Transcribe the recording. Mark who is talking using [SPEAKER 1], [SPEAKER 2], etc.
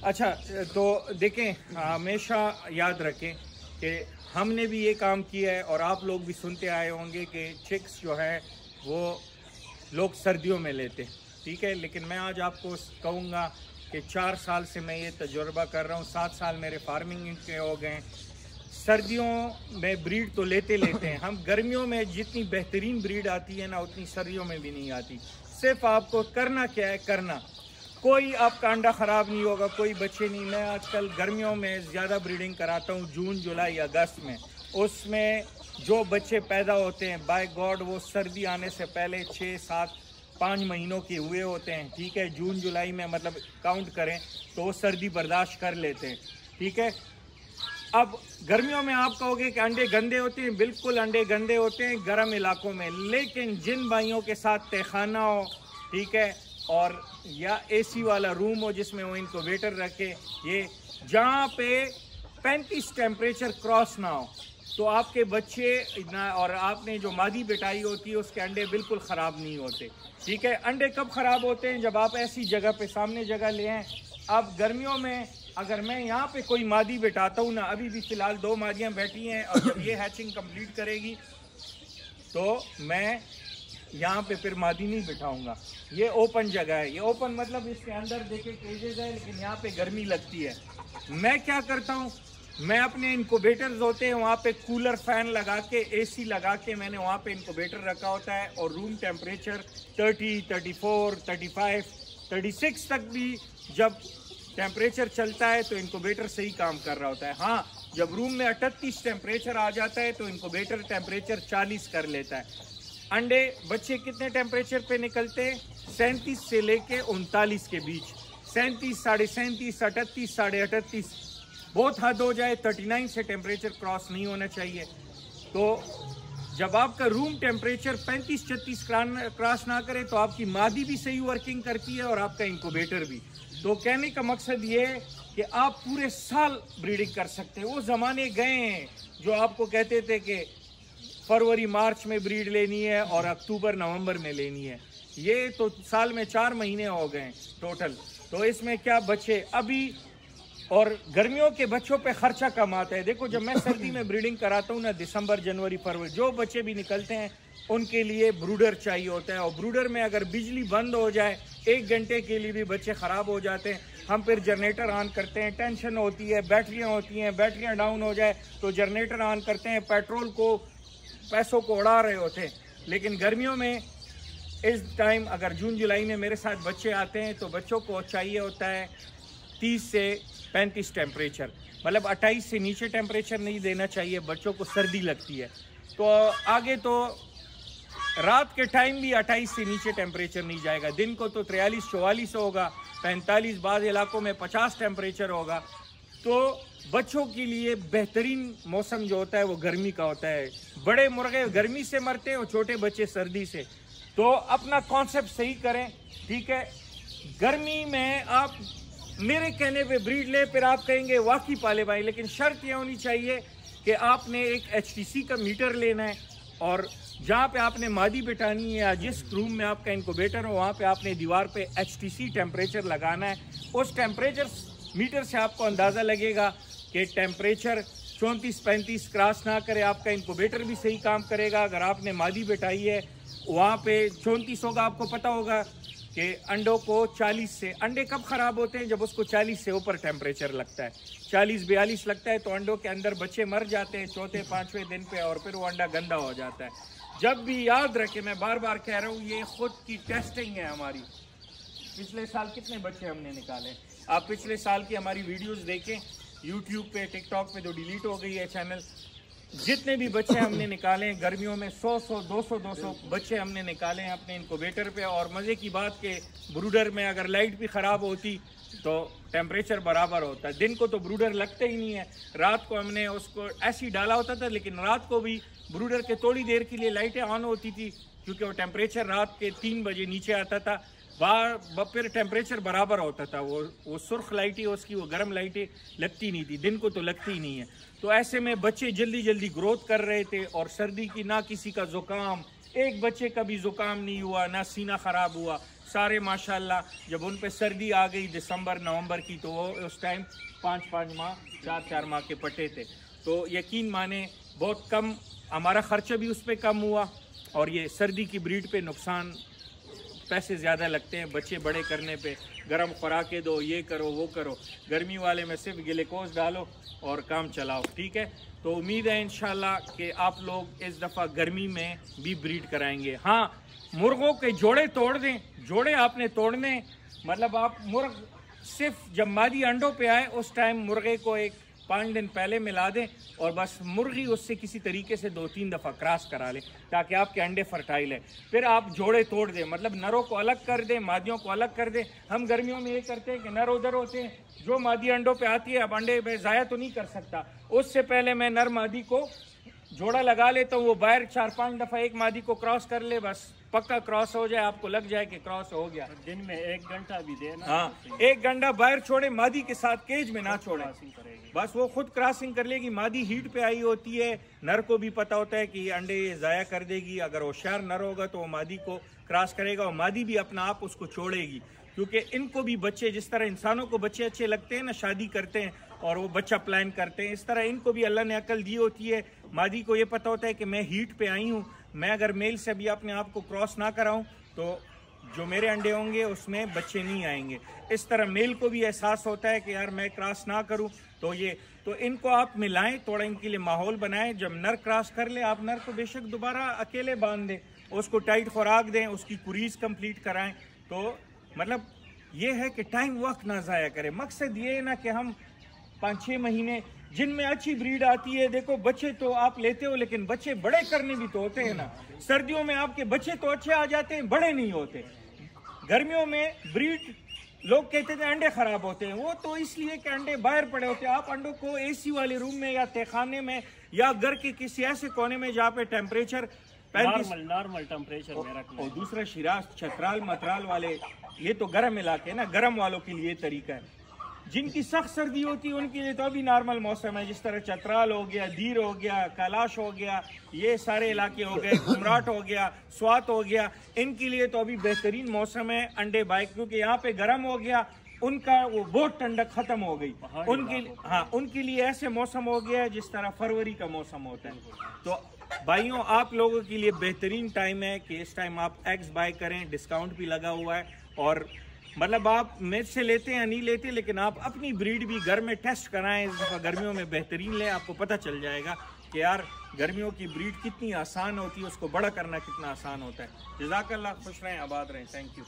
[SPEAKER 1] अच्छा, तो देखें, हमेशा याद रखें कि हमने भी ये काम किया है और आप लोग भी सुनते आए होंगे कि चिक्स जो है वो लोग सर्दियों में लेते हैं, ठीक है। लेकिन मैं आज आपको कहूँगा कि 4 साल से मैं ये तजुर्बा कर रहा हूँ, 7 साल मेरे फार्मिंग के हो गए। सर्दियों में ब्रीड तो लेते हैं हम, गर्मियों में जितनी बेहतरीन ब्रीड आती है ना उतनी सर्दियों में भी नहीं आती। सिर्फ आपको करना क्या है, करना, कोई आपका अंडा ख़राब नहीं होगा, कोई बच्चे नहीं। मैं आजकल गर्मियों में ज़्यादा ब्रीडिंग कराता हूँ, जून जुलाई अगस्त में। उसमें जो बच्चे पैदा होते हैं बाय गॉड वो सर्दी आने से पहले 6 7 5 महीनों के हुए होते हैं, ठीक है। जून जुलाई में मतलब काउंट करें तो वो सर्दी बर्दाश्त कर लेते हैं, ठीक है। अब गर्मियों में आप कहोगे कि अंडे गंदे होते हैं, बिल्कुल अंडे गंदे होते हैं गर्म इलाकों में। लेकिन जिन भाइयों के साथ तहखाना हो, ठीक है, और या एसी वाला रूम हो जिसमें वो इनक्यूबेटर रखे, ये जहाँ पे 35 टेम्परेचर क्रॉस ना हो, तो आपके बच्चे ना, और आपने जो मादी बिटाई होती है उसके अंडे बिल्कुल ख़राब नहीं होते, ठीक है। अंडे कब ख़राब होते हैं? जब आप ऐसी जगह पे सामने जगह ले आएँ। अब गर्मियों में अगर मैं यहाँ पे कोई मादी बिठाता हूँ ना, अभी भी फ़िलहाल 2 मादियाँ बैठी हैं और जब ये हैचिंग कंप्लीट करेगी तो मैं यहाँ पे फिर मादी नहीं बिठाऊंगा। ये ओपन जगह है, ये ओपन मतलब इसके अंदर देखे केजेज है, लेकिन यहाँ पे गर्मी लगती है। मैं क्या करता हूँ, मैं अपने इनक्यूबेटर्स होते हैं वहाँ पे कूलर फैन लगा के, एसी लगा के मैंने वहाँ पे इनक्यूबेटर रखा होता है और रूम टेम्परेचर 30 34 35 36 तक भी जब टेम्परेचर चलता है तो इनक्यूबेटर सही काम कर रहा होता है। हाँ, जब रूम में 38 टेम्परेचर आ जाता है तो इनक्यूबेटर टेम्परेचर 40 कर लेता है। अंडे बच्चे कितने टेम्परेचर पे निकलते हैं? 37 से लेके 39 के बीच, 37 साढ़े 37 38 साढ़े 38, बहुत हद हो जाए 39 से टेम्परेचर क्रॉस नहीं होना चाहिए। तो जब आपका रूम टेम्परेचर 35-36 क्रॉस ना करे तो आपकी मादी भी सही वर्किंग करती है और आपका इंक्यूबेटर भी। तो कहने का मकसद ये है कि आप पूरे साल ब्रीडिंग कर सकते हैं। वो ज़माने गए हैं जो आपको कहते थे कि फरवरी मार्च में ब्रीड लेनी है और अक्टूबर नवंबर में लेनी है। ये तो साल में 4 महीने हो गए टोटल। तो इसमें क्या बच्चे अभी, और गर्मियों के बच्चों पे खर्चा कम आता है। देखो, जब मैं सर्दी में ब्रीडिंग कराता हूँ ना, दिसंबर जनवरी फरवरी, जो बच्चे भी निकलते हैं उनके लिए ब्रूडर चाहिए होता है। और ब्रूडर में अगर बिजली बंद हो जाए 1 घंटे के लिए भी बच्चे ख़राब हो जाते हैं। हम फिर जनरेटर ऑन करते हैं, टेंशन होती है, बैटरियाँ होती हैं, बैटरियाँ डाउन हो जाए तो जनरेटर ऑन करते हैं, पेट्रोल को पैसों को उड़ा रहे होते हैं। लेकिन गर्मियों में इस टाइम अगर जून जुलाई में मेरे साथ बच्चे आते हैं तो बच्चों को चाहिए होता है 30 से 35 टेम्परेचर, मतलब 28 से नीचे टेम्परेचर नहीं देना चाहिए, बच्चों को सर्दी लगती है। तो आगे तो रात के टाइम भी 28 से नीचे टेम्परेचर नहीं जाएगा, दिन को तो 43-44 होगा, 45 बाद इलाकों में 50 टेम्परेचर होगा। तो बच्चों के लिए बेहतरीन मौसम जो होता है वो गर्मी का होता है। बड़े मुर्गे गर्मी से मरते हैं और छोटे बच्चे सर्दी से। तो अपना कॉन्सेप्ट सही करें, ठीक है। गर्मी में आप मेरे कहने पे ब्रीड ले, फिर आप कहेंगे वाकई पाले भाई, लेकिन शर्त ये होनी चाहिए कि आपने एक HTC का मीटर लेना है और जहाँ पे आपने मादी बिठानी है या जिस रूम में आपका इनक्यूबेटर हो वहाँ पे आपने दीवार पे HTC टेम्परेचर लगाना है। उस टेम्परेचर मीटर से आपको अंदाज़ा लगेगा कि टेम्परेचर 34-35 क्रॉस ना करे, आपका इनक्यूबेटर भी सही काम करेगा। अगर आपने मादी बिठाई है वहाँ पे 34 होगा, आपको पता होगा कि अंडों को 40 से, अंडे कब ख़राब होते हैं? जब उसको 40 से ऊपर टेम्परेचर लगता है, 40-42 लगता है तो अंडों के अंदर बच्चे मर जाते हैं 4थे-5वें दिन पे, और फिर वो अंडा गंदा हो जाता है। जब भी याद रखें, मैं बार बार कह रहा हूँ, ये खुद की टेस्टिंग है हमारी। पिछले साल कितने बच्चे हमने निकाले, आप पिछले साल की हमारी वीडियोस देखें यूट्यूब पे, टिकटॉक पे तो डिलीट हो गई है चैनल। जितने भी बच्चे हमने निकाले हैं गर्मियों में 100 200 बच्चे हमने निकाले हैं अपने इनक्यूबेटर पे। और मज़े की बात के ब्रूडर में अगर लाइट भी ख़राब होती तो टेम्परेचर बराबर होता है। दिन को तो ब्रूडर लगते ही नहीं है, रात को हमने उसको ऐसे ही डाला होता था, लेकिन रात को भी ब्रूडर के थोड़ी देर के लिए लाइटें ऑन होती थी क्योंकि वो टेम्परेचर रात के 3 बजे नीचे आता था। फिर टेम्परेचर बराबर होता था, वो सुर्ख लाइटें उसकी, वो गर्म लाइटें लगती नहीं थी, दिन को तो लगती ही नहीं है। तो ऐसे में बच्चे जल्दी जल्दी ग्रोथ कर रहे थे और सर्दी की ना किसी का ज़ुकाम, एक बच्चे का भी ज़ुकाम नहीं हुआ, ना सीना ख़राब हुआ, सारे माशाल्लाह, जब उन पे सर्दी आ गई दिसंबर नवंबर की, तो वो उस टाइम 5-5 माह 4-4 माह के पटे थे। तो यकीन माने बहुत कम हमारा ख़र्चा भी उस पर कम हुआ, और ये सर्दी की ब्रीड पे नुकसान, पैसे ज़्यादा लगते हैं बच्चे बड़े करने पे, गर्म खुराकें दो, ये करो वो करो। गर्मी वाले में सिर्फ ग्लूकोज डालो और काम चलाओ, ठीक है। तो उम्मीद है इंशाल्लाह कि आप लोग इस दफ़ा गर्मी में भी ब्रीड कराएंगे। हाँ, मुर्गों के जोड़े तोड़ दें, जोड़े आपने तोड़ने, मतलब आप मुर्ग सिर्फ जब मादी अंडों पे आए उस टाइम मुर्गे को एक 5 दिन पहले मिला दें, और बस मुर्गी उससे किसी तरीके से 2-3 दफ़ा क्रॉस करा लें ताकि आपके अंडे फर्टाइल है। फिर आप जोड़े तोड़ दें, मतलब नरों को अलग कर दें, मादियों को अलग कर दें। हम गर्मियों में ये करते हैं कि नर उधर होते हैं, जो मादी अंडों पे आती है, अब अंडे में ज़ाया तो नहीं कर सकता, उससे पहले मैं नर मादी को जोड़ा लगा लेता हूँ, वो बाहर 4-5 दफ़ा एक मादी को क्रॉस कर ले, बस पक्का क्रॉस हो जाए, आपको लग जाए कि क्रॉस हो गया।
[SPEAKER 2] दिन में 1 घंटा भी देना।
[SPEAKER 1] हाँ, 1 घंटा बाहर छोड़े, मादी के साथ केज में ना छोड़े, बस वो खुद क्रॉसिंग कर लेगी। मादी हीट पे आई होती है, नर को भी पता होता है कि अंडे ज़ाया कर देगी। अगर होशियार नर होगा तो वो मादी को क्रॉस करेगा, और मादी भी अपना आप उसको छोड़ेगी, क्योंकि इनको भी बच्चे, जिस तरह इंसानों को बच्चे अच्छे लगते हैं ना, शादी करते हैं और वो बच्चा प्लान करते हैं, इस तरह इनको भी अल्लाह ने अकल दी होती है। मादी को ये पता होता है कि मैं हीट पे आई हूँ, मैं अगर मेल से भी अपने आप को क्रॉस ना कराऊं तो जो मेरे अंडे होंगे उसमें बच्चे नहीं आएंगे। इस तरह मेल को भी एहसास होता है कि यार मैं क्रॉस ना करूं, तो इनको आप मिलाएं, थोड़ा इनके लिए माहौल बनाएं। जब नर क्रॉस कर ले, आप नर को बेशक दोबारा अकेले बांध दें, उसको टाइट खुराक दें, उसकी कुरीज कंप्लीट कराएं। तो मतलब ये है कि टाइम वक्त ना ज़ाया करें। मकसद ये है ना कि हम 5-6 महीने जिनमें अच्छी ब्रीड आती है, देखो बच्चे तो आप लेते हो, लेकिन बच्चे बड़े करने भी तो होते हैं ना। सर्दियों में आपके बच्चे तो अच्छे आ जाते हैं, बड़े नहीं होते। गर्मियों में ब्रीड लोग कहते थे अंडे खराब होते हैं, वो तो इसलिए कि अंडे बाहर पड़े होते हैं। आप अंडों को एसी वाले रूम में या तहखाने में या घर के किसी ऐसे कोने में जहाँ पे टेम्परेचर
[SPEAKER 2] नॉर्मल टेम्परेचर में रखना।
[SPEAKER 1] और दूसरा शिराज, चतराल मतराल वाले, ये तो गर्म इलाके है ना, गर्म वालों के लिए तरीका है। जिनकी सख्त सर्दी होती है उनके लिए तो अभी नॉर्मल मौसम है, जिस तरह चतराल हो गया, दीर हो गया, कैलाश हो गया, ये सारे इलाके हो गए, घुमराट हो गया, स्वात हो गया, इनके लिए तो अभी बेहतरीन मौसम है अंडे बाइक, क्योंकि यहाँ पे गर्म हो गया, उनका वो बहुत ठंडक खत्म हो गई उनके लिए। हाँ, उनके लिए ऐसे मौसम हो गया है जिस तरह फरवरी का मौसम होता है। तो भाइयों, आप लोगों के लिए बेहतरीन टाइम है कि इस टाइम आप एग्स बाय करें, डिस्काउंट भी लगा हुआ है। और मतलब आप मेरे से लेते हैं या नहीं लेते, लेकिन आप अपनी ब्रीड भी घर में टेस्ट कराएं, इस दफ़ा गर्मियों में बेहतरीन लें, आपको पता चल जाएगा कि यार गर्मियों की ब्रीड कितनी आसान होती है, उसको बड़ा करना कितना आसान होता है। जज़ाकल्लाह, खुश रहें, आबाद रहें, थैंक यू।